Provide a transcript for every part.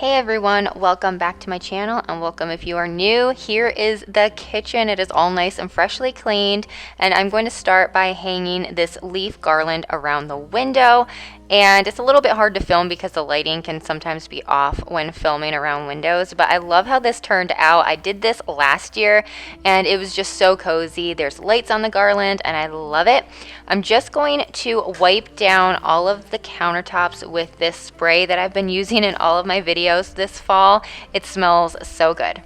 Hey everyone, welcome back to my channel and welcome if you are new. Here is the kitchen. It is all nice and freshly cleaned, and I'm going to start by hanging this leaf garland around the window. And it's a little bit hard to film because the lighting can sometimes be off when filming around windows, but I love how this turned out. I did this last year and it was just so cozy. There's lights on the garland and I love it. I'm just going to wipe down all of the countertops with this spray that I've been using in all of my videos this fall. It smells so good.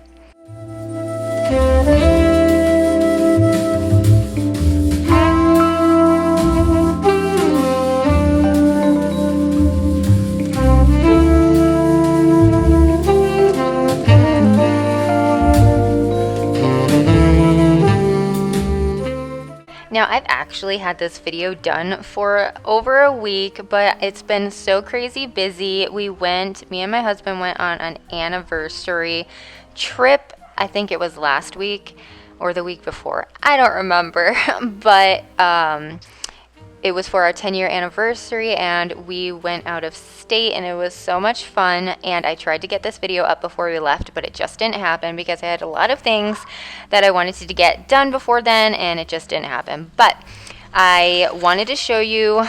Now, I've actually had this video done for over a week, but it's been so crazy busy. Me and my husband went on an anniversary trip. I think it was last week or the week before. I don't remember, but it was for our 10-year anniversary and we went out of state and it was so much fun. And I tried to get this video up before we left, but it just didn't happen because I had a lot of things that I wanted to get done before then and it just didn't happen. But I wanted to show you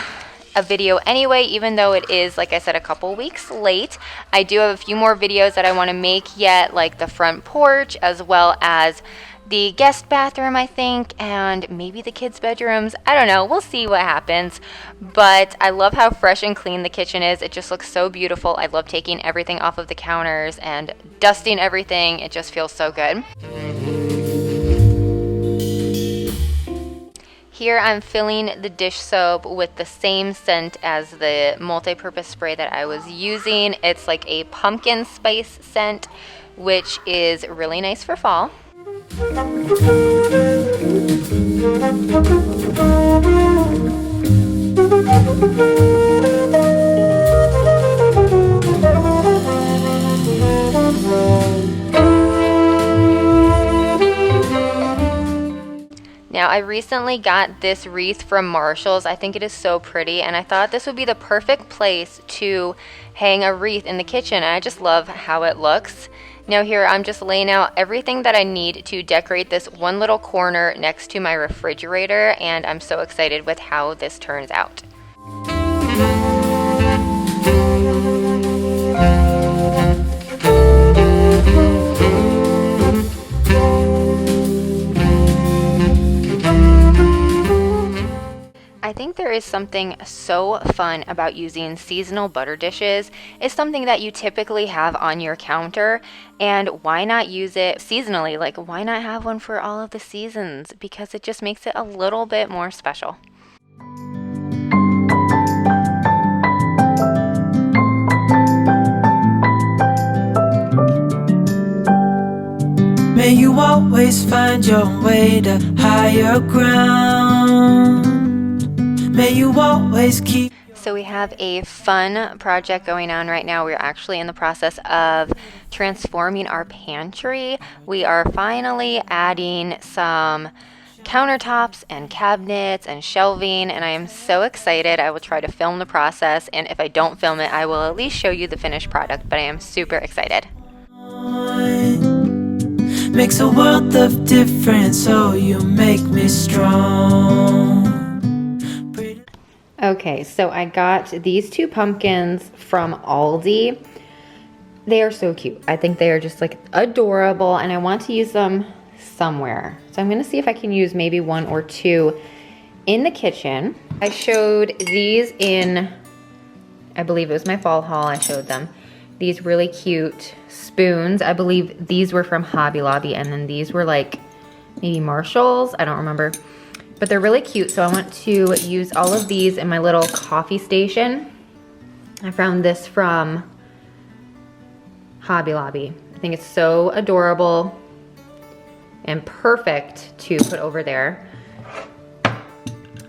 a video anyway, even though it is, like I said, a couple weeks late. I do have a few more videos that I want to make yet, like the front porch as well as the guest bathroom, I think, and maybe the kids' bedrooms. I don't know. We'll see what happens. But I love how fresh and clean the kitchen is. It just looks so beautiful. I love taking everything off of the counters and dusting everything. It just feels so good. Here I'm filling the dish soap with the same scent as the multi-purpose spray that I was using. It's like a pumpkin spice scent, which is really nice for fall. Now, I recently got this wreath from Marshall's. I think it is so pretty, and I thought this would be the perfect place to hang a wreath in the kitchen, and I just love how it looks. Now here I'm just laying out everything that I need to decorate this one little corner next to my refrigerator, and I'm so excited with how this turns out. I think there is something so fun about using seasonal butter dishes. It's something that you typically have on your counter, and why not use it seasonally? Like, why not have one for all of the seasons? Because it just makes it a little bit more special. May you always find your way to higher ground. May you always keep. So we have a fun project going on right now. We're actually in the process of transforming our pantry. We are finally adding some countertops and cabinets and shelving, and I am so excited. I will try to film the process, and if I don't film it, I will at least show you the finished product, but I am super excited. Makes a world of difference, so you make me strong. Okay, so I got these two pumpkins from Aldi. They are so cute. I think they are just like adorable, and I want to use them somewhere. So I'm gonna see if I can use maybe one or two in the kitchen. I showed these in, I believe it was my fall haul, I showed them. These really cute spoons. I believe these were from Hobby Lobby, and then these were like maybe Marshall's, I don't remember. But they're really cute, so I want to use all of these in my little coffee station. I found this from Hobby Lobby. I think it's so adorable and perfect to put over there.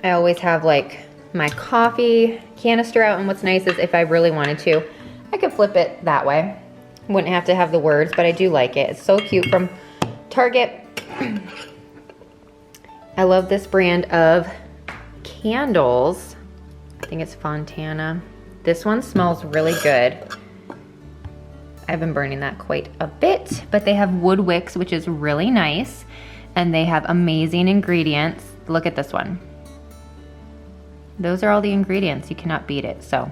I always have like my coffee canister out, and what's nice is if I really wanted to, I could flip it that way. Wouldn't have to have the words, but I do like it. It's so cute, from Target. I love this brand of candles. I think it's Fontana. This one smells really good. I've been burning that quite a bit, but they have wood wicks, which is really nice. And they have amazing ingredients. Look at this one. Those are all the ingredients. You cannot beat it. So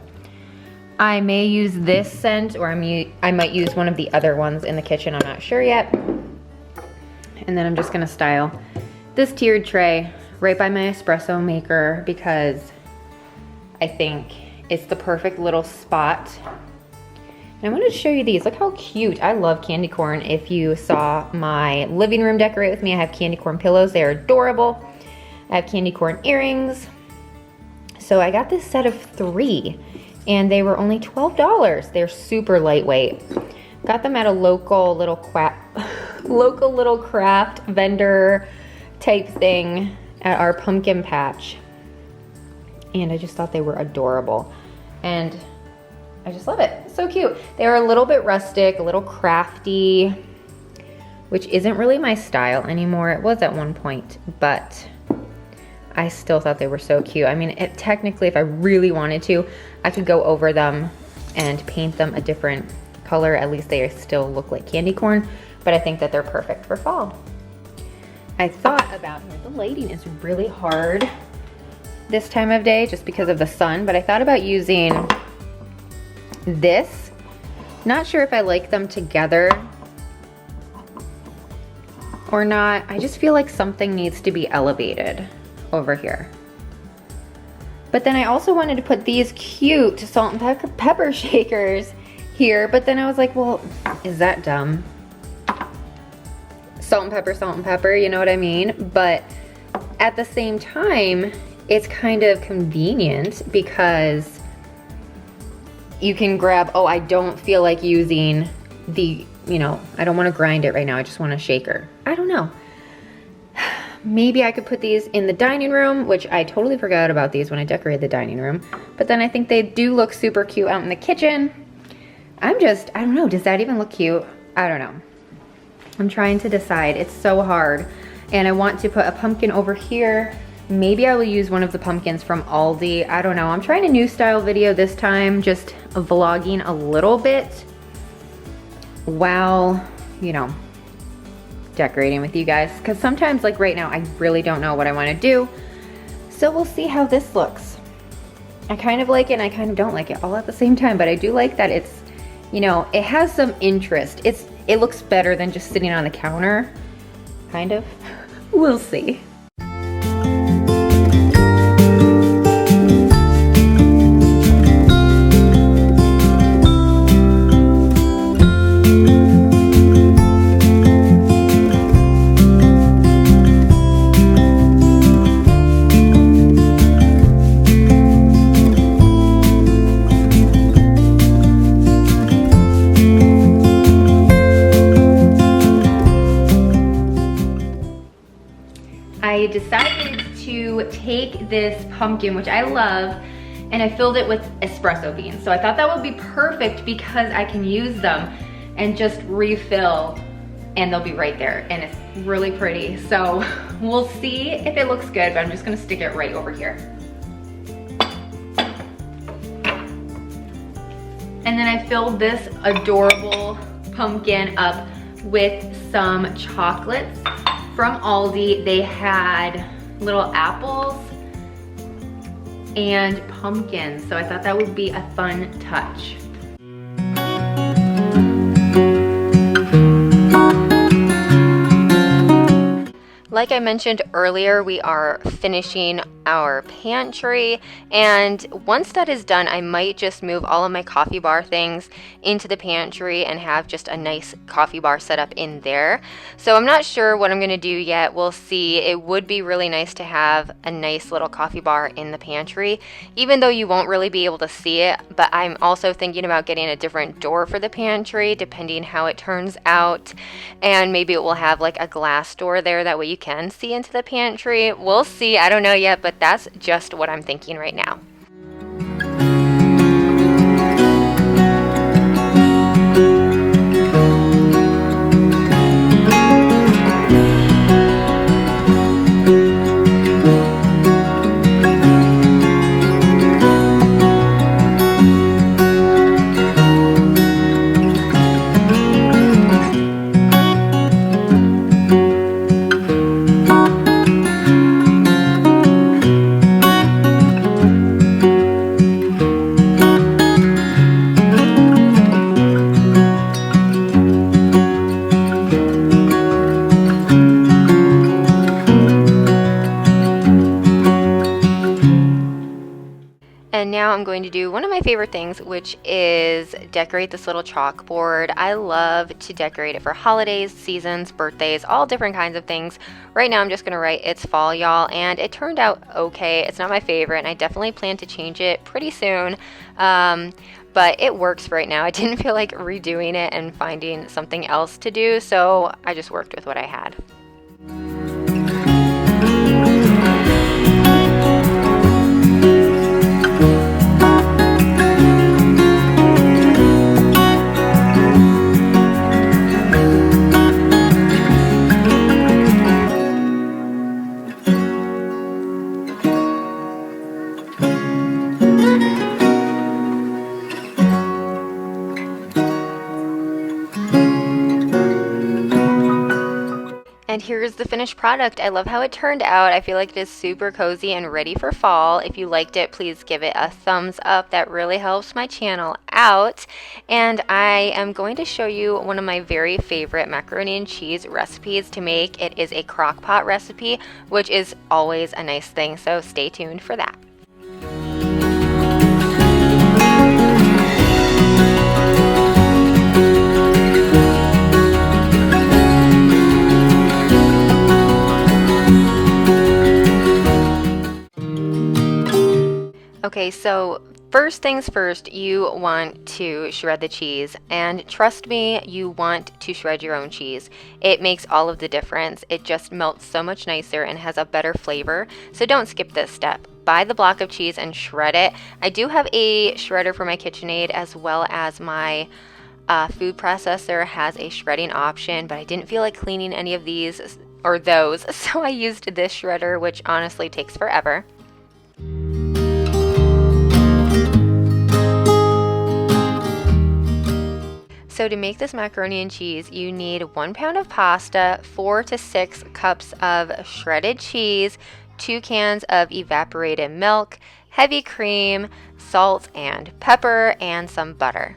I may use this scent, or I might use one of the other ones in the kitchen. I'm not sure yet. And then I'm just gonna style this tiered tray right by my espresso maker because I think it's the perfect little spot. And I wanted to show you these. Look how cute. I love candy corn. If you saw my living room decorate with me, I have candy corn pillows. They're adorable. I have candy corn earrings. So I got this set of 3 and they were only $12. They're super lightweight. Got them at a local little craft vendor type thing at our pumpkin patch. And I just thought they were adorable. And I just love it. So cute. They are a little bit rustic, a little crafty, which isn't really my style anymore. It was at one point, but I still thought they were so cute. I mean, technically, if I really wanted to, I could go over them and paint them a different color. At least they still look like candy corn, but I think that they're perfect for fall. I thought about, the lighting is really hard this time of day just because of the sun, but I thought about using this. Not sure if I like them together or not. I just feel like something needs to be elevated over here. But then I also wanted to put these cute salt and pepper shakers here, but then I was like, well, is that dumb? Salt and pepper, you know what I mean? But at the same time, it's kind of convenient because you can grab, oh, I don't feel like using the, I don't want to grind it right now. I just want a shaker. I don't know. Maybe I could put these in the dining room, which I totally forgot about these when I decorated the dining room. But then I think they do look super cute out in the kitchen. I don't know, does that even look cute? I don't know. I'm trying to decide. It's so hard. And I want to put a pumpkin over here. Maybe I will use one of the pumpkins from Aldi. I don't know. I'm trying a new style video this time, just vlogging a little bit while, decorating with you guys. Because sometimes, like right now, I really don't know what I want to do. So we'll see how this looks. I kind of like it and I kind of don't like it all at the same time, but I do like that it's, it has some interest. It looks better than just sitting on the counter, kind of. We'll see. I decided to take this pumpkin, which I love, and I filled it with espresso beans. So I thought that would be perfect because I can use them and just refill and they'll be right there. And it's really pretty. So we'll see if it looks good, but I'm just gonna stick it right over here. And then I filled this adorable pumpkin up with some chocolates from Aldi. They had little apples and pumpkins, so I thought that would be a fun touch. Like I mentioned earlier, we are finishing our pantry, and once that is done, I might just move all of my coffee bar things into the pantry and have just a nice coffee bar set up in there. So I'm not sure what I'm going to do yet. We'll see. It would be really nice to have a nice little coffee bar in the pantry, even though you won't really be able to see it. But I'm also thinking about getting a different door for the pantry, depending how it turns out, and maybe it will have like a glass door there, that way you can see into the pantry. We'll see. I don't know yet, but that's just what I'm thinking right now. going to do one of my favorite things, which is decorate this little chalkboard. I love to decorate it for holidays, seasons, birthdays, all different kinds of things. Right now I'm just going to write "It's fall, y'all," and it turned out okay. It's not my favorite, and I definitely plan to change it pretty soon. But it works right now. I didn't feel like redoing it and finding something else to do, so I just worked with what I had. And here's the finished product. I love how it turned out. I feel like it is super cozy and ready for fall. If you liked it, please give it a thumbs up. That really helps my channel out. And I am going to show you one of my very favorite macaroni and cheese recipes to make. It is a crock pot recipe, which is always a nice thing, so stay tuned for that. Okay, so first things first, you want to shred the cheese, and trust me, you want to shred your own cheese. It makes all of the difference. It just melts so much nicer and has a better flavor, so don't skip this step. Buy the block of cheese and shred it. I do have a shredder for my KitchenAid, as well as my food processor has a shredding option, but I didn't feel like cleaning any of these or those, so I used this shredder, which honestly takes forever. So to make this macaroni and cheese, you need 1 pound of pasta, 4 to 6 cups of shredded cheese, 2 cans of evaporated milk, heavy cream, salt and pepper, and some butter.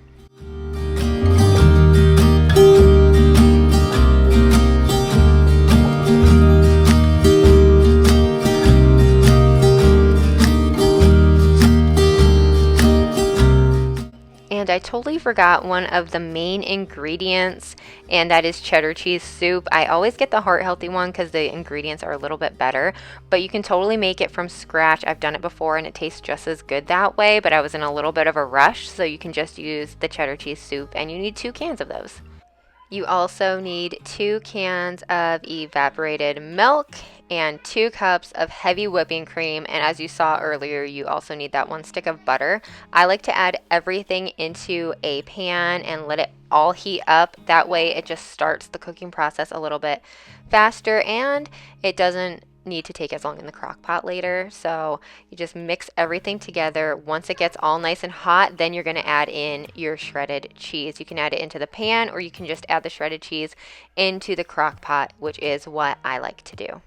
And I totally forgot one of the main ingredients, and that is cheddar cheese soup. I always get the heart healthy one because the ingredients are a little bit better, but you can totally make it from scratch. I've done it before and it tastes just as good that way, but I was in a little bit of a rush, so you can just use the cheddar cheese soup, and you need 2 cans of those. You also need 2 cans of evaporated milk and 2 cups of heavy whipping cream, and as you saw earlier, you also need that 1 stick of butter. I like to add everything into a pan and let it all heat up. That way it just starts the cooking process a little bit faster, and it doesn't need to take as long in the crock pot later. So you just mix everything together. Once it gets all nice and hot, then you're going to add in your shredded cheese. You can add it into the pan, or you can just add the shredded cheese into the crock pot, which is what I like to do.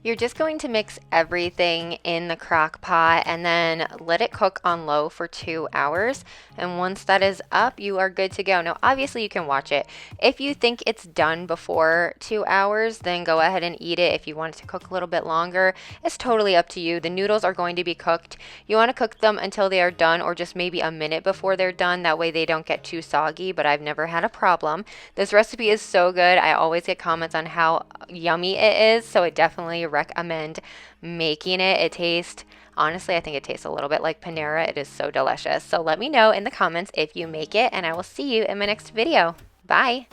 You're just going to mix everything in the crock pot and then let it cook on low for 2 hours. And once that is up, you are good to go. Now, obviously you can watch it. If you think it's done before 2 hours, then go ahead and eat it. If you want it to cook a little bit longer, it's totally up to you. The noodles are going to be cooked. You want to cook them until they are done, or just maybe a minute before they're done. That way they don't get too soggy, but I've never had a problem. This recipe is so good. I always get comments on how yummy it is, so I definitely recommend making it. Honestly, I think it tastes a little bit like Panera. It is so delicious. So let me know in the comments if you make it, and I will see you in my next video. Bye.